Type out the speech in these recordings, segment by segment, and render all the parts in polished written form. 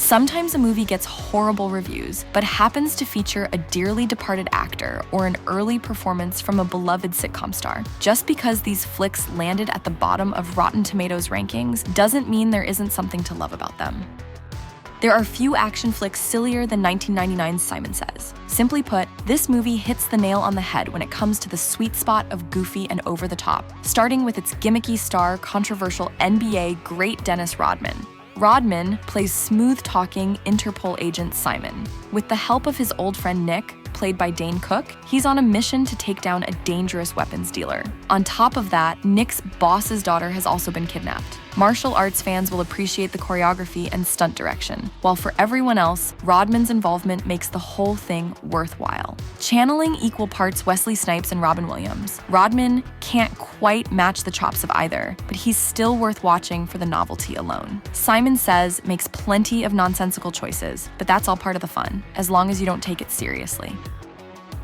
Sometimes a movie gets horrible reviews, but happens to feature a dearly departed actor or an early performance from a beloved sitcom star. Just because these flicks landed at the bottom of Rotten Tomatoes rankings doesn't mean there isn't something to love about them. There are few action flicks sillier than 1999's Simon Says. Simply put, this movie hits the nail on the head when it comes to the sweet spot of goofy and over the top, starting with its gimmicky star, controversial NBA great Dennis Rodman. Rodman plays smooth-talking Interpol agent Simon. With the help of his old friend Nick, played by Dane Cook, he's on a mission to take down a dangerous weapons dealer. On top of that, Nick's boss's daughter has also been kidnapped. Martial arts fans will appreciate the choreography and stunt direction, while for everyone else, Rodman's involvement makes the whole thing worthwhile. Channeling equal parts Wesley Snipes and Robin Williams, Rodman can't quite match the chops of either, but he's still worth watching for the novelty alone. Simon Says makes plenty of nonsensical choices, but that's all part of the fun, as long as you don't take it seriously.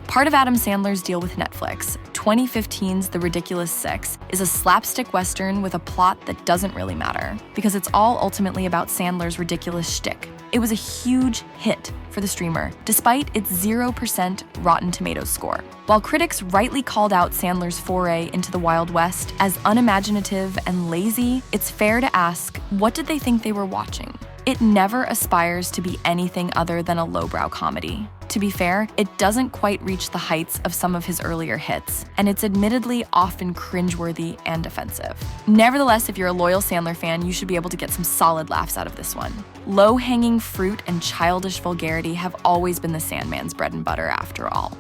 Part of Adam Sandler's deal with Netflix, 2015's The Ridiculous Six, is a slapstick western with a plot that doesn't really matter, because it's all ultimately about Sandler's ridiculous shtick. It was a huge hit for the streamer, despite its 0% Rotten Tomatoes score. While critics rightly called out Sandler's foray into the Wild West as unimaginative and lazy, it's fair to ask, what did they think they were watching? It never aspires to be anything other than a lowbrow comedy. To be fair, it doesn't quite reach the heights of some of his earlier hits, and it's admittedly often cringeworthy and offensive. Nevertheless, if you're a loyal Sandler fan, you should be able to get some solid laughs out of this one. Low-hanging fruit and childish vulgarity have always been the Sandman's bread and butter after all.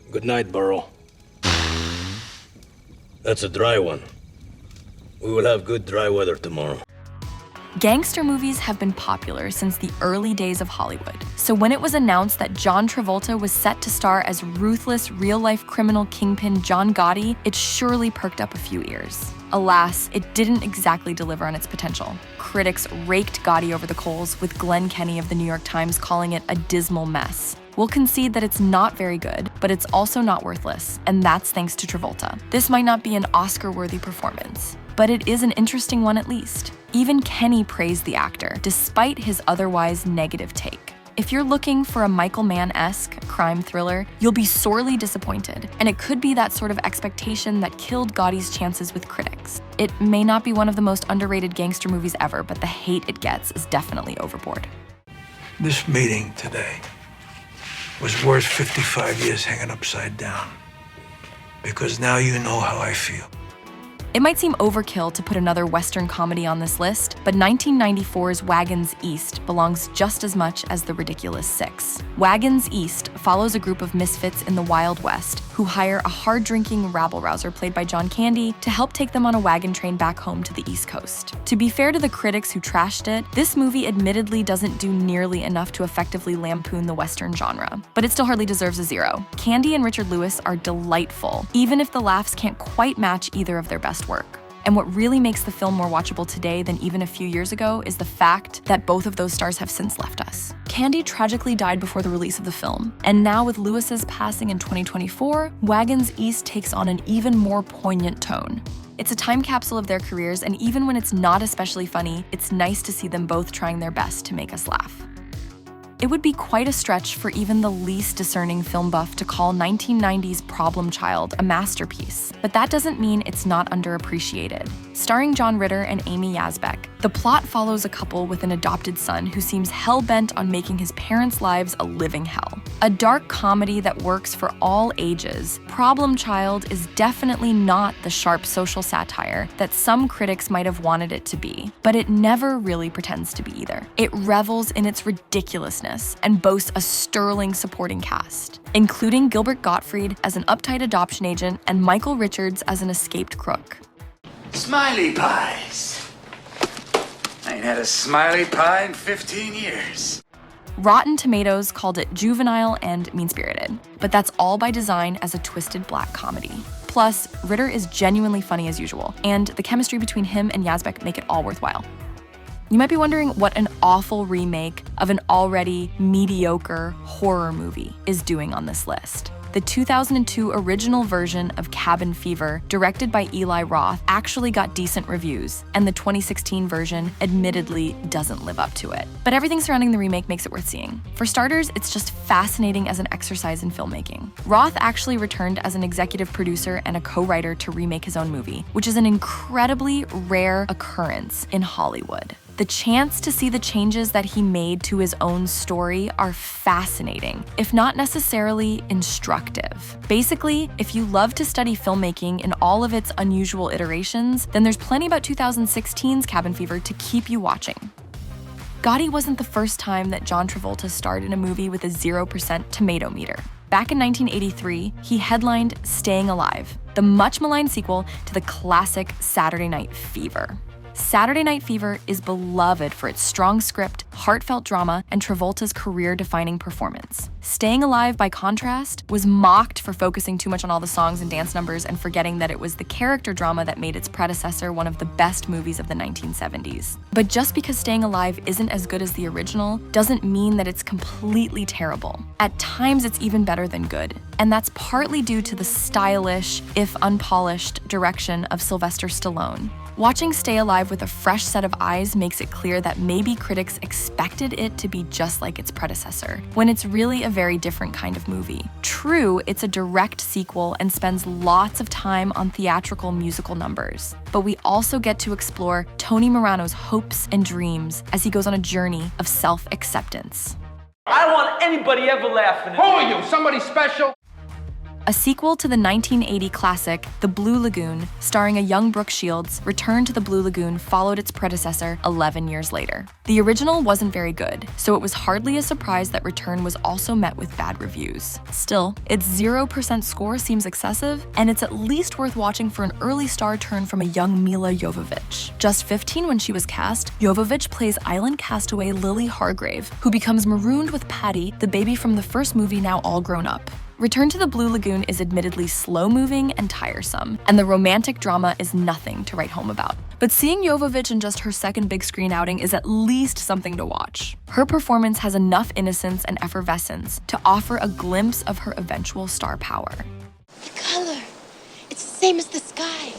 Good night, Burl. That's a dry one. We will have good dry weather tomorrow. Gangster movies have been popular since the early days of Hollywood. So when it was announced that John Travolta was set to star as ruthless, real-life criminal kingpin John Gotti, it surely perked up a few ears. Alas, it didn't exactly deliver on its potential. Critics raked Gotti over the coals, with Glenn Kenny of the New York Times calling it a dismal mess. We'll concede that it's not very good, but it's also not worthless, and that's thanks to Travolta. This might not be an Oscar-worthy performance, but it is an interesting one at least. Even Kenny praised the actor, despite his otherwise negative take. If you're looking for a Michael Mann-esque crime thriller, you'll be sorely disappointed, and it could be that sort of expectation that killed Gotti's chances with critics. It may not be one of the most underrated gangster movies ever, but the hate it gets is definitely overboard. This meeting today was worth 55 years hanging upside down, because now you know how I feel. It might seem overkill to put another Western comedy on this list, but 1994's Wagons East belongs just as much as The Ridiculous Six. Wagons East follows a group of misfits in the Wild West who hire a hard-drinking rabble-rouser played by John Candy to help take them on a wagon train back home to the East Coast. To be fair to the critics who trashed it, this movie admittedly doesn't do nearly enough to effectively lampoon the Western genre, but it still hardly deserves a 0. Candy and Richard Lewis are delightful, even if the laughs can't quite match either of their best work. And what really makes the film more watchable today than even a few years ago is the fact that both of those stars have since left us. Candy tragically died before the release of the film, and now with Lewis's passing in 2024, Wagons East takes on an even more poignant tone. It's a time capsule of their careers, and even when it's not especially funny, it's nice to see them both trying their best to make us laugh. It would be quite a stretch for even the least discerning film buff to call 1990's Problem Child a masterpiece, but that doesn't mean it's not underappreciated. Starring John Ritter and Amy Yazbek, the plot follows a couple with an adopted son who seems hell-bent on making his parents' lives a living hell. A dark comedy that works for all ages, Problem Child is definitely not the sharp social satire that some critics might have wanted it to be, but it never really pretends to be either. It revels in its ridiculousness and boasts a sterling supporting cast, including Gilbert Gottfried as an uptight adoption agent and Michael Richards as an escaped crook. Smiley pies. I ain't had a smiley pie in 15 years. Rotten Tomatoes called it juvenile and mean-spirited, but that's all by design as a twisted black comedy. Plus, Ritter is genuinely funny as usual, and the chemistry between him and Yazbek make it all worthwhile. You might be wondering what an awful remake of an already mediocre horror movie is doing on this list. The 2002 original version of Cabin Fever, directed by Eli Roth, actually got decent reviews, and the 2016 version admittedly doesn't live up to it. But everything surrounding the remake makes it worth seeing. For starters, it's just fascinating as an exercise in filmmaking. Roth actually returned as an executive producer and a co-writer to remake his own movie, which is an incredibly rare occurrence in Hollywood. The chance to see the changes that he made to his own story are fascinating, if not necessarily instructive. Basically, if you love to study filmmaking in all of its unusual iterations, then there's plenty about 2016's Cabin Fever to keep you watching. Gotti wasn't the first time that John Travolta starred in a movie with a 0% tomato meter. Back in 1983, he headlined Staying Alive, the much-maligned sequel to the classic Saturday Night Fever. Saturday Night Fever is beloved for its strong script, heartfelt drama, and Travolta's career-defining performance. Staying Alive, by contrast, was mocked for focusing too much on all the songs and dance numbers and forgetting that it was the character drama that made its predecessor one of the best movies of the 1970s. But just because Staying Alive isn't as good as the original doesn't mean that it's completely terrible. At times, it's even better than good. And that's partly due to the stylish, if unpolished, direction of Sylvester Stallone. Watching Stay Alive with a fresh set of eyes makes it clear that maybe critics expected it to be just like its predecessor, when it's really a very different kind of movie. True, it's a direct sequel and spends lots of time on theatrical musical numbers, but we also get to explore Tony Morano's hopes and dreams as he goes on a journey of self-acceptance. I don't want anybody ever laughing at me. Who are you? Somebody special? A sequel to the 1980 classic, The Blue Lagoon, starring a young Brooke Shields, Return to the Blue Lagoon followed its predecessor 11 years later. The original wasn't very good, so it was hardly a surprise that Return was also met with bad reviews. Still, its 0% score seems excessive, and it's at least worth watching for an early star turn from a young Mila Jovovich. Just 15 when she was cast, Jovovich plays island castaway Lily Hargrave, who becomes marooned with Patty, the baby from the first movie now all grown up. Return to the Blue Lagoon is admittedly slow-moving and tiresome, and the romantic drama is nothing to write home about. But seeing Jovovich in just her second big screen outing is at least something to watch. Her performance has enough innocence and effervescence to offer a glimpse of her eventual star power. The color, it's the same as the sky.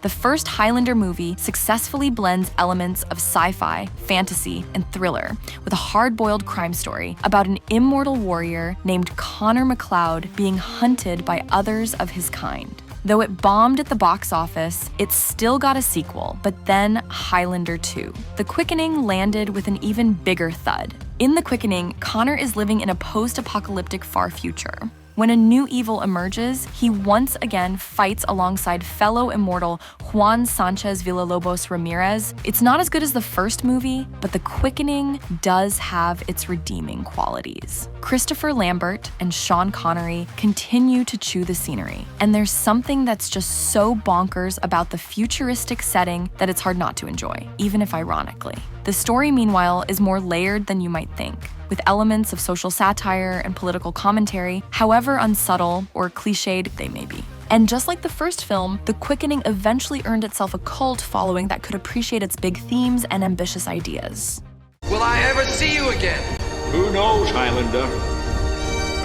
The first Highlander movie successfully blends elements of sci-fi, fantasy, and thriller with a hard-boiled crime story about an immortal warrior named Connor MacLeod being hunted by others of his kind. Though it bombed at the box office, it still got a sequel, but then Highlander II. The Quickening landed with an even bigger thud. In The Quickening, Connor is living in a post-apocalyptic far future. When a new evil emerges, he once again fights alongside fellow immortal Juan Sanchez Villalobos Ramirez. It's not as good as the first movie, but The Quickening does have its redeeming qualities. Christopher Lambert and Sean Connery continue to chew the scenery, and there's something that's just so bonkers about the futuristic setting that it's hard not to enjoy, even if ironically. The story, meanwhile, is more layered than you might think, with elements of social satire and political commentary, however unsubtle or cliched they may be. And just like the first film, The Quickening eventually earned itself a cult following that could appreciate its big themes and ambitious ideas. Will I ever see you again? Who knows, Highlander?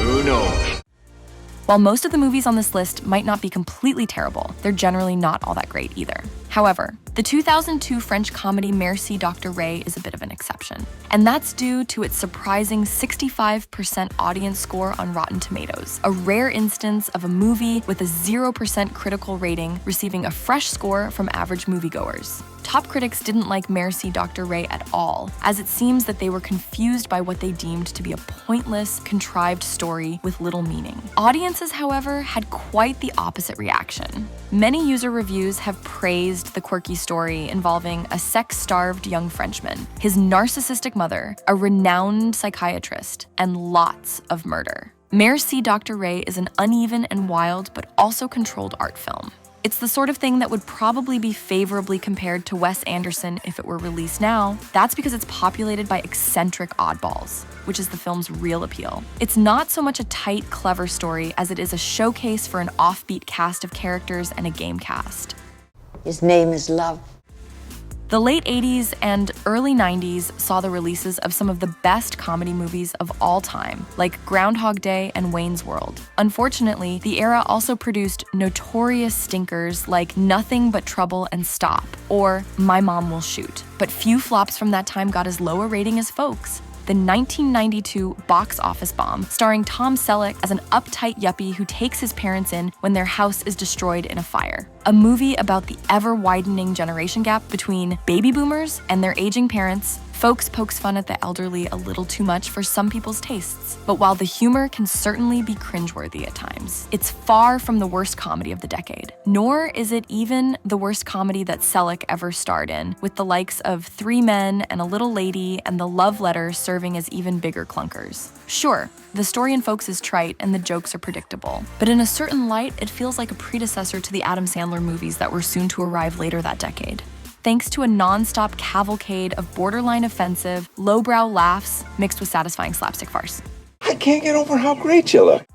Who knows? While most of the movies on this list might not be completely terrible, they're generally not all that great either. However, the 2002 French comedy Merci Docteur Rey is a bit of an exception, and that's due to its surprising 65% audience score on Rotten Tomatoes, a rare instance of a movie with a 0% critical rating receiving a fresh score from average moviegoers. Top critics didn't like Merci Docteur Rey at all, as it seems that they were confused by what they deemed to be a pointless, contrived story with little meaning. Audiences, however, had quite the opposite reaction. Many user reviews have praised the quirky story involving a sex-starved young Frenchman, his narcissistic mother, a renowned psychiatrist, and lots of murder. Merci Docteur Rey is an uneven and wild but also controlled art film. It's the sort of thing that would probably be favorably compared to Wes Anderson if it were released now. That's because it's populated by eccentric oddballs, which is the film's real appeal. It's not so much a tight, clever story as it is a showcase for an offbeat cast of characters and a game cast. His name is Love. The late 80s and early 90s saw the releases of some of the best comedy movies of all time, like Groundhog Day and Wayne's World. Unfortunately, the era also produced notorious stinkers like Nothing But Trouble and Stop, or My Mom Will Shoot. But few flops from that time got as low a rating as Folks. The 1992 box office bomb, starring Tom Selleck as an uptight yuppie who takes his parents in when their house is destroyed in a fire. A movie about the ever-widening generation gap between baby boomers and their aging parents. Folks pokes fun at the elderly a little too much for some people's tastes. But while the humor can certainly be cringeworthy at times, it's far from the worst comedy of the decade. Nor is it even the worst comedy that Selleck ever starred in, with the likes of Three Men and a Little Lady and The Love Letter serving as even bigger clunkers. Sure, the story in Folks is trite and the jokes are predictable, but in a certain light, it feels like a predecessor to the Adam Sandler movies that were soon to arrive later that decade. Thanks to a non-stop cavalcade of borderline offensive, lowbrow laughs mixed with satisfying slapstick farce. I can't get over how great you look.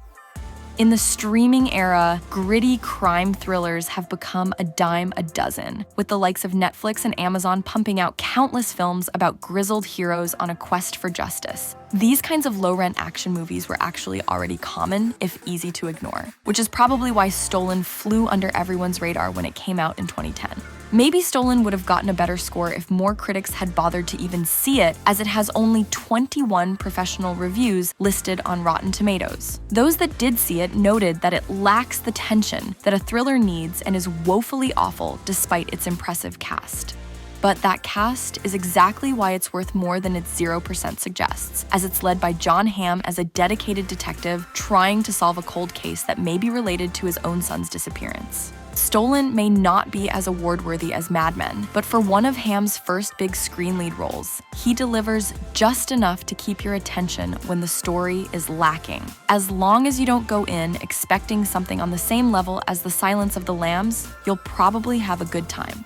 In the streaming era, gritty crime thrillers have become a dime a dozen, with the likes of Netflix and Amazon pumping out countless films about grizzled heroes on a quest for justice. These kinds of low-rent action movies were actually already common, if easy to ignore, which is probably why Stolen flew under everyone's radar when it came out in 2010. Maybe Stolen would have gotten a better score if more critics had bothered to even see it, as it has only 21 professional reviews listed on Rotten Tomatoes. Those that did see it noted that it lacks the tension that a thriller needs and is woefully awful despite its impressive cast. But that cast is exactly why it's worth more than its 0% suggests, as it's led by John Hamm as a dedicated detective trying to solve a cold case that may be related to his own son's disappearance. Stolen may not be as award-worthy as Mad Men, but for one of Hamm's first big screen lead roles, he delivers just enough to keep your attention when the story is lacking. As long as you don't go in expecting something on the same level as The Silence of the Lambs, you'll probably have a good time.